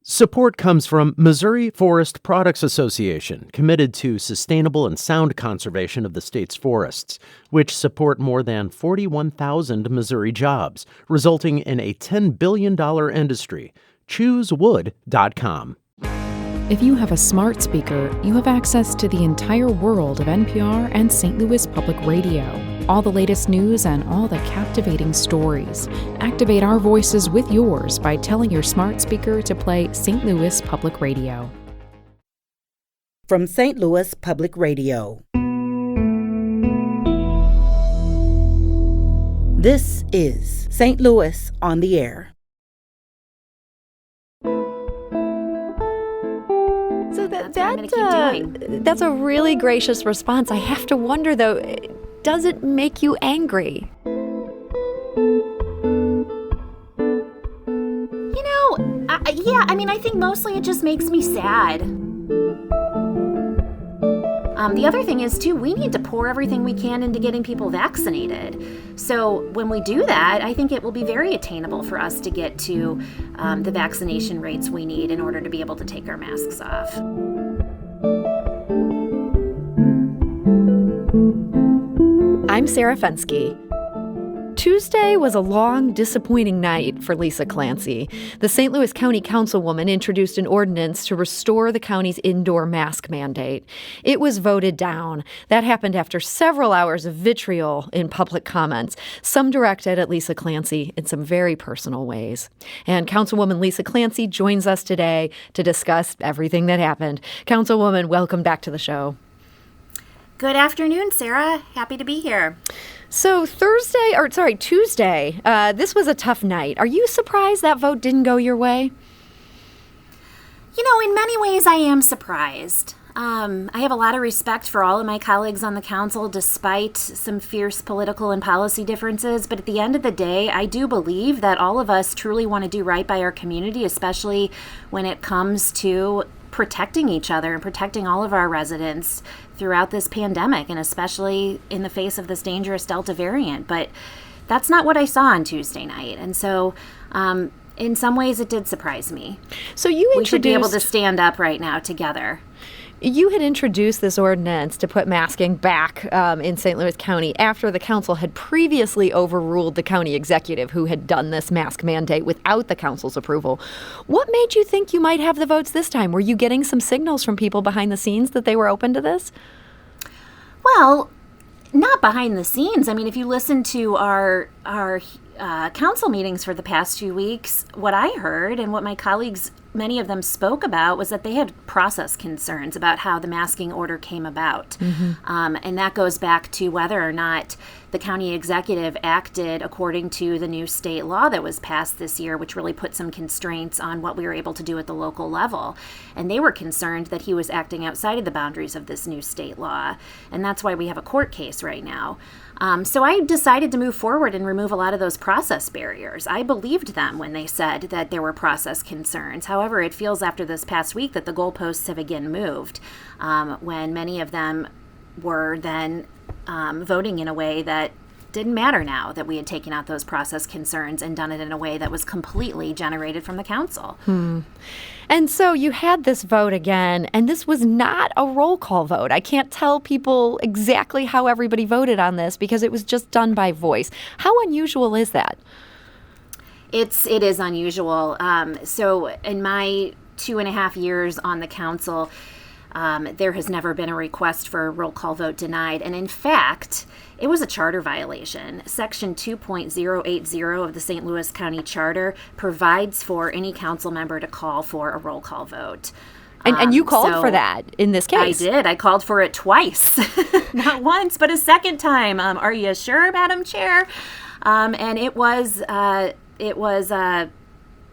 Support comes from Missouri Forest Products Association, committed to sustainable and sound conservation of the state's forests, which support more than 41,000 Missouri jobs, resulting in a $10 billion industry. ChooseWood.com. If you have a smart speaker, you have access to the entire world of NPR and St. Louis Public Radio. All the latest news and all the captivating stories. Activate our voices with yours by telling your smart speaker to play St. Louis Public Radio. From St. Louis Public Radio. This is St. Louis on the Air. So that's a really gracious response. I have to wonder, though, does it make you angry? I think mostly it just makes me sad. The other thing is, too, we need to pour everything we can into getting people vaccinated. So when we do that, I think it will be very attainable for us to get to the vaccination rates we need in order to be able to take our masks off. I'm Sarah Fensky. Tuesday was a long, disappointing night for Lisa Clancy. The St. Louis County Councilwoman introduced an ordinance to restore the county's indoor mask mandate. It was voted down. That happened after several hours of vitriol in public comments, some directed at Lisa Clancy in some very personal ways. And Councilwoman Lisa Clancy joins us today to discuss everything that happened. Councilwoman, welcome back to the show. Good afternoon, Sarah. Happy to be here. So Tuesday, this was a tough night. Are you surprised that vote didn't go your way? In many ways I am surprised. I have a lot of respect for all of my colleagues on the council, despite some fierce political and policy differences. But at the end of the day, I do believe that all of us truly want to do right by our community, especially when it comes to protecting each other and protecting all of our residents throughout this pandemic, and especially in the face of this dangerous Delta variant. But that's not what I saw on Tuesday night. And so in some ways it did surprise me. So we should be able to stand up right now together. You had introduced this ordinance to put masking back in St. Louis County after the council had previously overruled the county executive who had done this mask mandate without the council's approval. What made you think you might have the votes this time? Were you getting some signals from people behind the scenes that they were open to this? Well, not behind the scenes. I mean, if you listen to our council meetings for the past few weeks, what I heard and what my colleagues, many of them spoke about, was that they had process concerns about how the masking order came about. Mm-hmm. And that goes back to whether or not the county executive acted according to the new state law that was passed this year, which really put some constraints on what we were able to do at the local level. And they were concerned that he was acting outside of the boundaries of this new state law. And that's why we have a court case right now. So I decided to move forward and remove a lot of those process barriers. I believed them when they said that there were process concerns. However, it feels after this past week that the goalposts have again moved, when many of them were then voting in a way that didn't matter now that we had taken out those process concerns and done it in a way that was completely generated from the council. And so you had this vote again, and this was not a roll call vote. I can't tell people exactly how everybody voted on this because it was just done by voice. How unusual is that? It is unusual. So in my 2.5 years on the council, there has never been a request for a roll call vote denied. And in fact, it was a charter violation. Section 2.080 of the St. Louis County Charter provides for any council member to call for a roll call vote. And you called for that in this case. I did. I called for it twice. Not once, but a second time. Are you sure, Madam Chair? And it was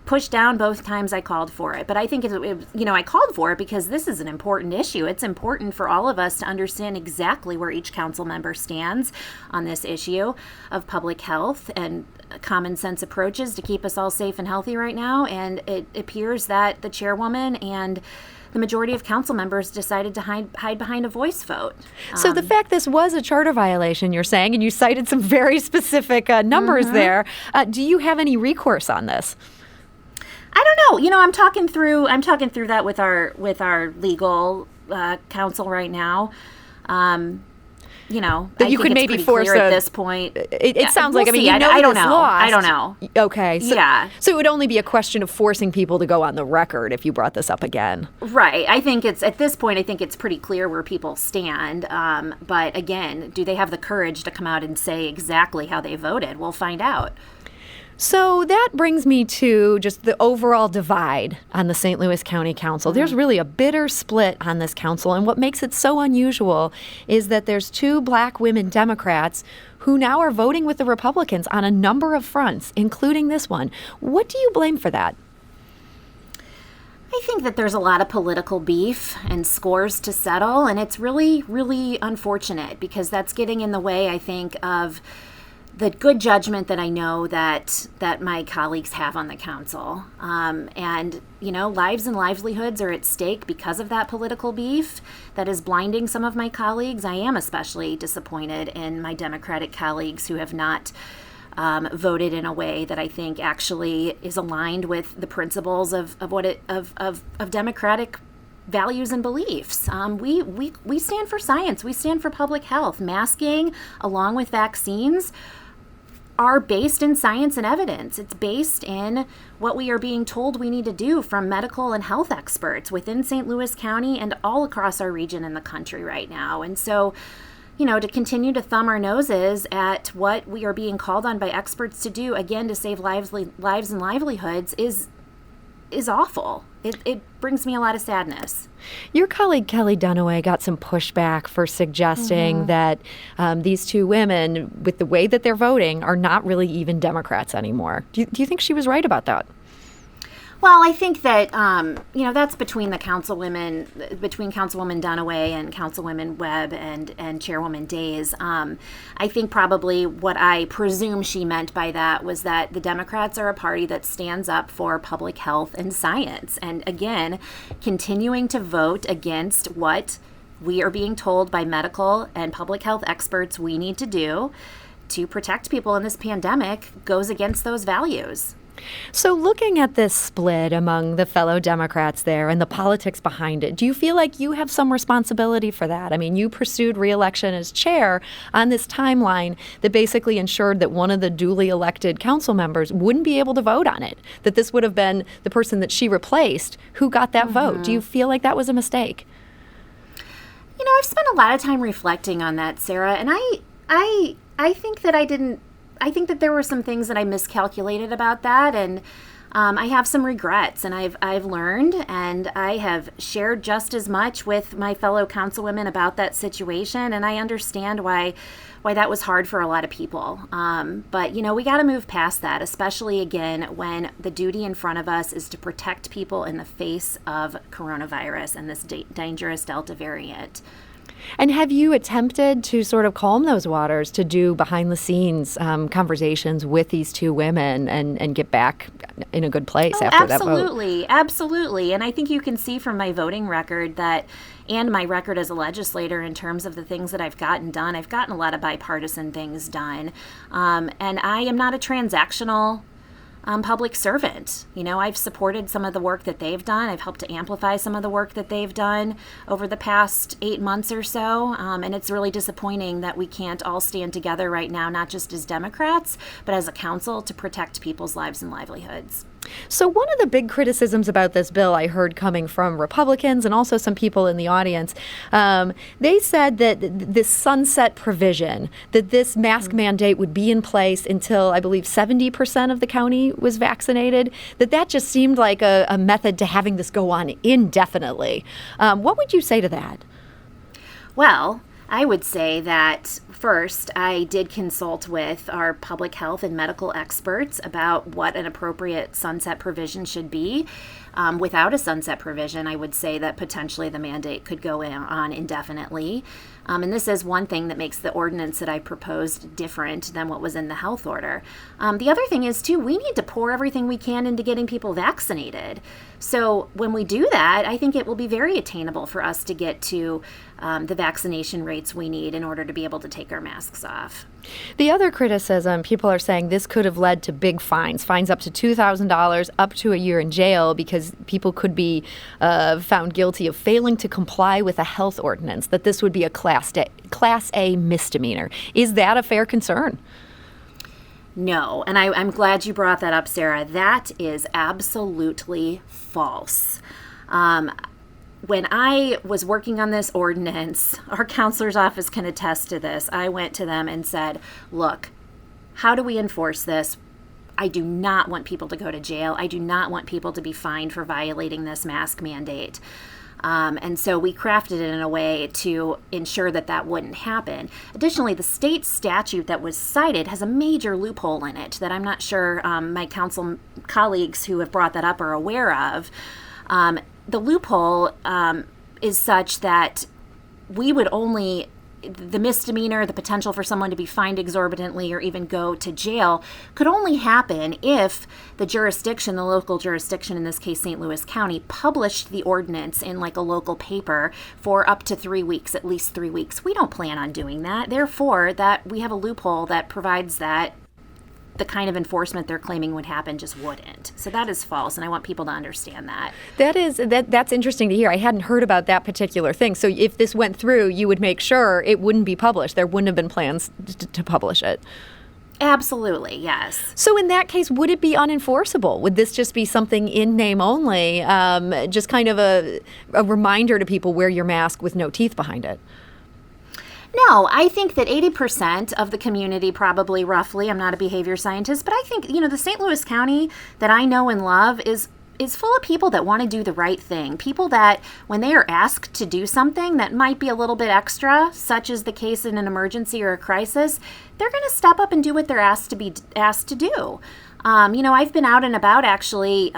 pushed down both times I called for it. But I think I called for it because this is an important issue. It's important for all of us to understand exactly where each council member stands on this issue of public health and common sense approaches to keep us all safe and healthy right now. And it appears that the chairwoman and the majority of council members decided to hide behind a voice vote. So the fact this was a charter violation, you're saying, and you cited some very specific numbers there, do you have any recourse on this? I don't know. I'm talking through that with our legal counsel right now. That you I think could it's maybe pretty force clear at this point. It sounds like, we'll I mean, see. you know, I don't this know. lost. I don't know. Okay. So, Yeah. So it would only be a question of forcing people to go on the record if you brought this up again. Right. I think at this point, I think it's pretty clear where people stand. But again, do they have the courage to come out and say exactly how they voted? We'll find out. So that brings me to just the overall divide on the St. Louis County Council. There's really a bitter split on this council, and what makes it so unusual is that there's 2 black women Democrats who now are voting with the Republicans on a number of fronts, including this one. What do you blame for that? I think that there's a lot of political beef and scores to settle, and it's really, really unfortunate because that's getting in the way, I think, of the good judgment that I know that my colleagues have on the council. And, lives and livelihoods are at stake because of that political beef that is blinding some of my colleagues. I am especially disappointed in my Democratic colleagues who have not voted in a way that I think actually is aligned with the principles of Democratic values and beliefs. We stand for science. We stand for public health. Masking, along with vaccines, are based in science and evidence. It's based in what we are being told we need to do from medical and health experts within St. Louis County and all across our region in the country right now. And so, to continue to thumb our noses at what we are being called on by experts to do, again, to save lives and livelihoods is awful. It brings me a lot of sadness. Your colleague Kelly Dunaway got some pushback for suggesting that these 2 women, with the way that they're voting, are not really even Democrats anymore. Do you think she was right about that? Well, I think that, that's between Councilwoman Dunaway and Councilwoman Webb and Chairwoman Days. I think probably what I presume she meant by that was that the Democrats are a party that stands up for public health and science. And again, continuing to vote against what we are being told by medical and public health experts we need to do to protect people in this pandemic goes against those values. So looking at this split among the fellow Democrats there and the politics behind it, do you feel like you have some responsibility for that? I mean, you pursued re-election as chair on this timeline that basically ensured that one of the duly elected council members wouldn't be able to vote on it, that this would have been the person that she replaced who got that vote. Do you feel like that was a mistake? I've spent a lot of time reflecting on that, Sarah, and I think that I think that there were some things that I miscalculated about that, and I have some regrets, and I've learned, and I have shared just as much with my fellow councilwomen about that situation, and I understand why that was hard for a lot of people. But we got to move past that, especially again when the duty in front of us is to protect people in the face of coronavirus and this dangerous Delta variant. And have you attempted to sort of calm those waters, to do behind-the-scenes conversations with these 2 women and get back in a good place after that vote? Absolutely. And I think you can see from my voting record and my record as a legislator in terms of the things that I've gotten done. I've gotten a lot of bipartisan things done. And I am not a transactional public servant. I've supported some of the work that they've done. I've helped to amplify some of the work that they've done over the past 8 months or so. And it's really disappointing that we can't all stand together right now, not just as Democrats, but as a council to protect people's lives and livelihoods. So one of the big criticisms about this bill I heard coming from Republicans and also some people in the audience, they said that this sunset provision, that this mask mandate would be in place until, I believe, 70% of the county was vaccinated, that just seemed like a method to having this go on indefinitely. What would you say to that? Well, I would say that first, I did consult with our public health and medical experts about what an appropriate sunset provision should be. Without a sunset provision, I would say that potentially the mandate could go on indefinitely. And this is one thing that makes the ordinance that I proposed different than what was in the health order. The other thing is, too, we need to pour everything we can into getting people vaccinated. So when we do that, I think it will be very attainable for us to get to the vaccination rates we need in order to be able to take take our masks off. The other criticism, people are saying this could have led to big fines up to $2,000, up to a year in jail, because people could be found guilty of failing to comply with a health ordinance, that this would be a Class A misdemeanor. Is that a fair concern? No, and I'm glad you brought that up, Sarah. That is absolutely false. When I was working on this ordinance, our counselor's office can attest to this. I went to them and said, look, how do we enforce this? I do not want people to go to jail. I do not want people to be fined for violating this mask mandate. And so we crafted it in a way to ensure that that wouldn't happen. Additionally, the state statute that was cited has a major loophole in it that I'm not sure my council colleagues who have brought that up are aware of. The loophole is such that we would only, the misdemeanor, the potential for someone to be fined exorbitantly or even go to jail could only happen if the jurisdiction, the local jurisdiction, in this case St. Louis County, published the ordinance in like a local paper for up to 3 weeks, at least 3 weeks. We don't plan on doing that. Therefore, that we have a loophole that provides that the kind of enforcement they're claiming would happen just wouldn't. So that is false, and I want people to understand that. That's interesting to hear. I hadn't heard about that particular thing. So if this went through, you would make sure it wouldn't be published. There wouldn't have been plans to publish it. Absolutely, yes. So in that case, would it be unenforceable? Would this just be something in name only, just kind of a reminder to people, wear your mask with no teeth behind it? No, I think that 80% of the community, probably roughly, I'm not a behavior scientist, but I think, the St. Louis County that I know and love is full of people that want to do the right thing. People that, when they are asked to do something that might be a little bit extra, such as the case in an emergency or a crisis, they're going to step up and do what they're asked to do. I've been out and about actually.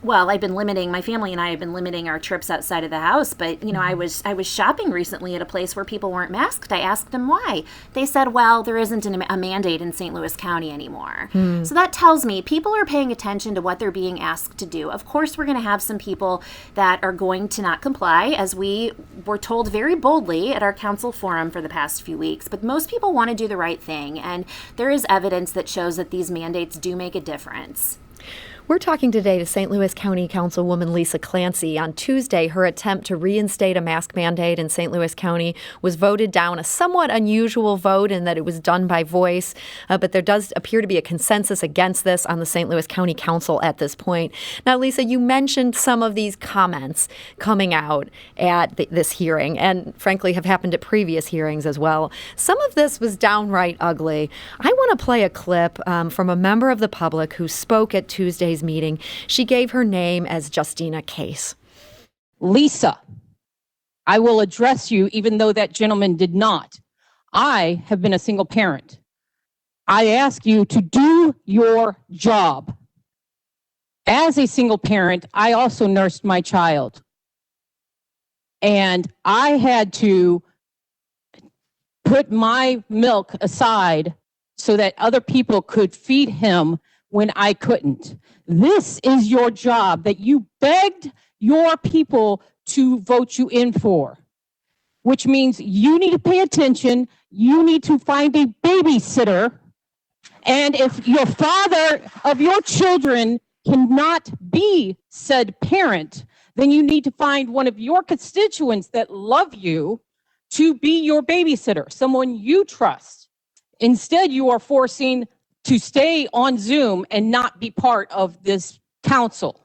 I've been limiting, my family and I have been limiting our trips outside of the house, but, I was shopping recently at a place where people weren't masked. I asked them why. They said, well, there isn't a mandate in St. Louis County anymore. So that tells me people are paying attention to what they're being asked to do. Of course, we're going to have some people that are going to not comply, as we were told very boldly at our council forum for the past few weeks, but most people want to do the right thing, and there is evidence that shows that these mandates do make a difference. We're talking today to St. Louis County Councilwoman Lisa Clancy. On Tuesday, her attempt to reinstate a mask mandate in St. Louis County was voted down, a somewhat unusual vote in that it was done by voice, but there does appear to be a consensus against this on the St. Louis County Council at this point. Now, Lisa, you mentioned some of these comments coming out at this hearing, and frankly have happened at previous hearings as well. Some of this was downright ugly. I want to play a clip from a member of the public who spoke at Tuesday's meeting. She gave her name as Justina Case. Lisa, I will address you even though that gentleman did not. I have been a single parent. I ask you to do your job. As a single parent, I also nursed my child. And I had to put my milk aside so that other people could feed him when I couldn't. This is your job that you begged your people to vote you in for, which means you need to pay attention. You need to find a babysitter. And if your father of your children cannot be said parent, then you need to find one of your constituents that love you to be your babysitter, someone you trust. Instead, you are forcing to stay on Zoom and not be part of this council.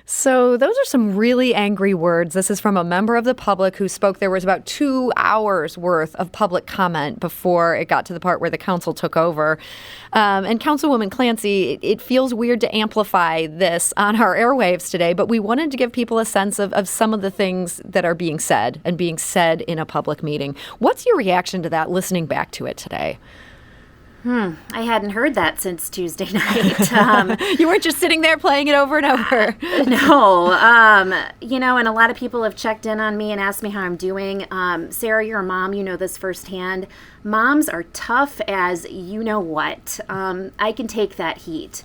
So those are some really angry words. This is from a member of the public who spoke. There was about 2 hours worth of public comment before it got to the part where the council took over. And Councilwoman Clancy, it feels weird to amplify this on our airwaves today, but we wanted to give people a sense of some of the things that are being said and being said in a public meeting. What's your reaction to that, listening back to it today? I hadn't heard that since Tuesday night. You weren't just sitting there playing it over and over. No. And a lot of people have checked in on me and asked me how I'm doing. Sarah, you're a mom. You know this firsthand. Moms are tough as you know what. I can take that heat.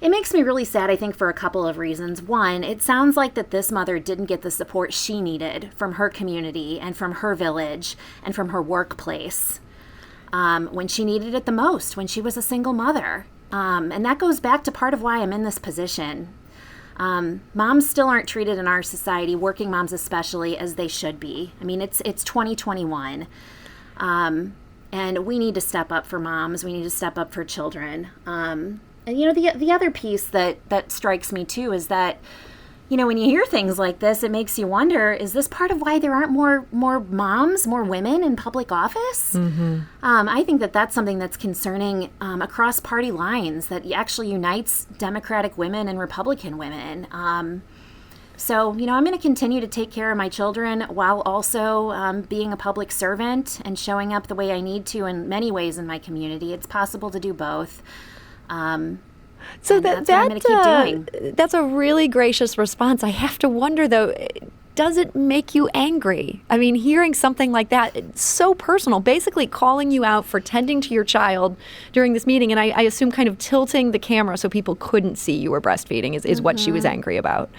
It makes me really sad, I think, for a couple of reasons. One, it sounds like that this mother didn't get the support she needed from her community and from her village and from her workplace. when she needed it the most, when she was a single mother. And that goes back to part of why I'm in this position. Moms still aren't treated in our society, working moms especially, as they should be. I mean, it's 2021. And we need to step up for moms. We need to step up for children. And, the other piece that strikes me, too, is that, when you hear things like this, it makes you wonder, is this part of why there aren't more moms, more women in public office? Mm-hmm. I think that's something that's concerning across party lines, that actually unites Democratic women and Republican women. So, I'm going to continue to take care of my children while also being a public servant and showing up the way I need to in many ways in my community. It's possible to do both. So that's what I'm going to keep doing. That's a really gracious response. I have to wonder, though, does it make you angry? I mean, hearing something like that, it's so personal, basically calling you out for tending to your child during this meeting, and I assume kind of tilting the camera so people couldn't see you were breastfeeding is what she was angry about.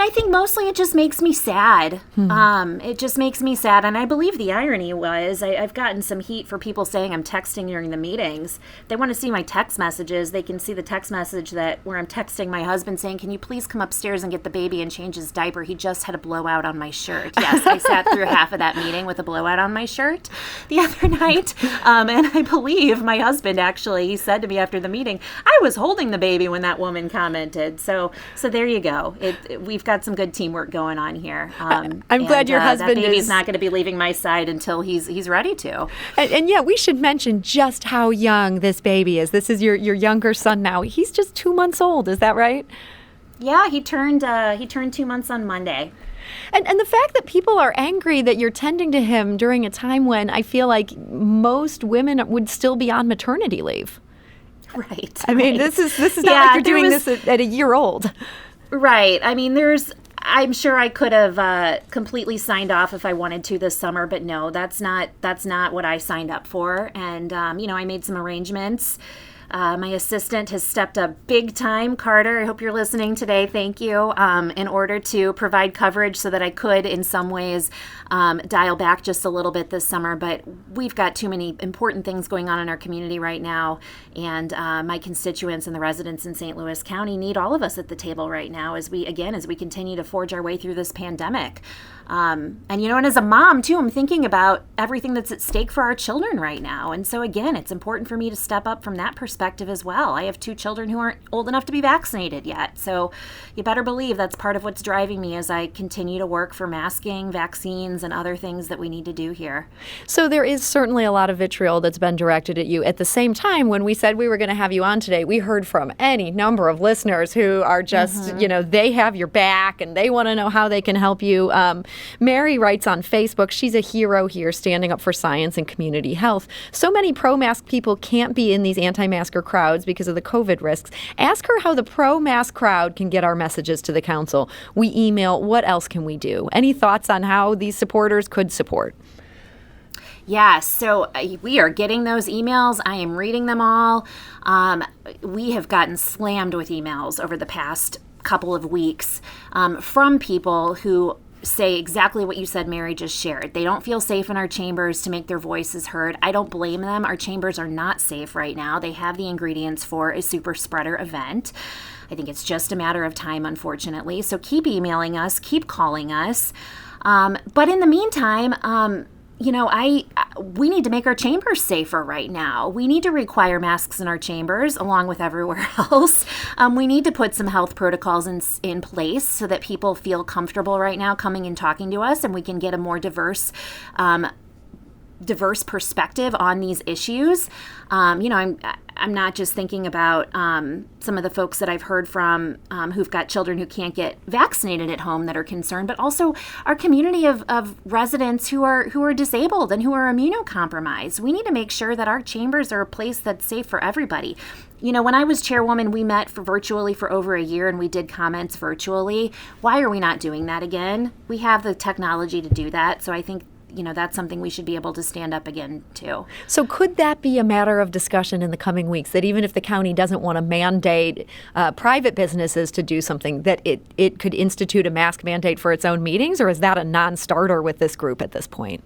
I think mostly it just makes me sad. It just makes me sad. And I believe the irony was I've gotten some heat for people saying I'm texting during the meetings. If they want to see my text messages, they can see the text message where I'm texting my husband saying, can you please come upstairs and get the baby and change his diaper? He just had a blowout on my shirt. Yes, I sat through half of that meeting with a blowout on my shirt the other night. And I believe my husband he said to me after the meeting, I was holding the baby when that woman commented. So there you go. We've got some good teamwork going on here. I'm glad your husband that baby's not going to be leaving my side until he's ready to. And yeah, we should mention just how young this baby is. This is your younger son now. He's just 2 months old. Is that right? Yeah, he turned 2 months on Monday. And the fact that people are angry that you're tending to him during a time when I feel like most women would still be on maternity leave. Right. I mean, this is not like you're doing this at a year old. Right. I mean, I'm sure I could have completely signed off if I wanted to this summer, but no, that's not what I signed up for. And, I made some arrangements. My assistant has stepped up big time. Carter, I hope you're listening today. Thank you. In order to provide coverage so that I could, in some ways, dial back just a little bit this summer. But we've got too many important things going on in our community right now. And my constituents and the residents in St. Louis County need all of us at the table right now as we continue to forge our way through this pandemic. And as a mom, too, I'm thinking about everything that's at stake for our children right now. And so, again, it's important for me to step up from that perspective as well. I have 2 children who aren't old enough to be vaccinated yet. So you better believe that's part of what's driving me as I continue to work for masking, vaccines, and other things that we need to do here. So there is certainly a lot of vitriol that's been directed at you. At the same time, when we said we were going to have you on today, we heard from any number of listeners who are just, they have your back and they want to know how they can help you. Mary writes on Facebook, she's a hero here standing up for science and community health. So many pro-mask people can't be in these anti-masker crowds because of the COVID risks. Ask her how the pro-mask crowd can get our messages to the council. We email, what else can we do? Any thoughts on how these supporters could support? Yes, so we are getting those emails. I am reading them all. We have gotten slammed with emails over the past couple of weeks from people who say exactly what you said, Mary just shared. They don't feel safe in our chambers to make their voices heard. I don't blame them. Our chambers are not safe right now. They have the ingredients for a super spreader event. I think it's just a matter of time, unfortunately. So keep emailing us, keep calling us. But in the meantime, we need to make our chambers safer right now. We need to require masks in our chambers along with everywhere else. We need to put some health protocols in place so that people feel comfortable right now coming and talking to us, and we can get a more diverse perspective on these issues. I'm not just thinking about some of the folks that I've heard from who've got children who can't get vaccinated at home that are concerned, but also our community of residents who are disabled and who are immunocompromised. We need to make sure that our chambers are a place that's safe for everybody. When I was chairwoman, we met virtually for over a year and we did comments virtually. Why are we not doing that again? We have the technology to do that. So I think that's something we should be able to stand up again to. So could that be a matter of discussion in the coming weeks, that even if the county doesn't want to mandate private businesses to do something, that it could institute a mask mandate for its own meetings, or is that a non-starter with this group at this point?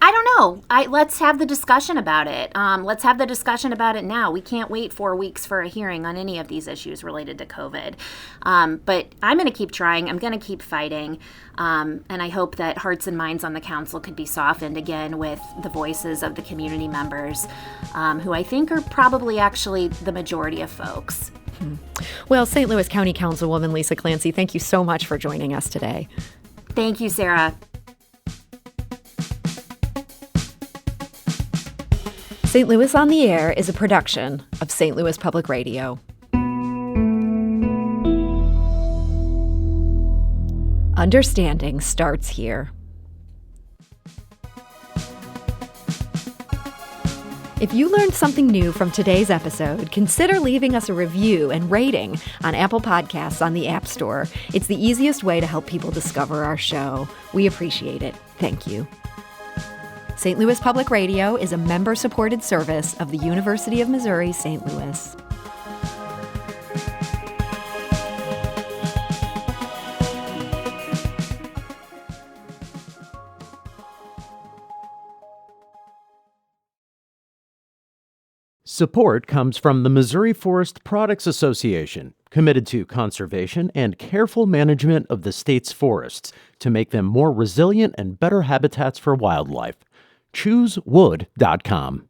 I don't know. Let's have the discussion about it. Let's have the discussion about it now. We can't wait 4 weeks for a hearing on any of these issues related to COVID. But I'm going to keep trying. I'm going to keep fighting. And I hope that hearts and minds on the council could be softened again with the voices of the community members, who I think are probably actually the majority of folks. Well, St. Louis County Councilwoman Lisa Clancy, thank you so much for joining us today. Thank you, Sarah. St. Louis on the Air is a production of St. Louis Public Radio. Understanding starts here. If you learned something new from today's episode, consider leaving us a review and rating on Apple Podcasts on the App Store. It's the easiest way to help people discover our show. We appreciate it. Thank you. St. Louis Public Radio is a member-supported service of the University of Missouri, St. Louis. Support comes from the Missouri Forest Products Association, committed to conservation and careful management of the state's forests to make them more resilient and better habitats for wildlife. ChooseWood.com.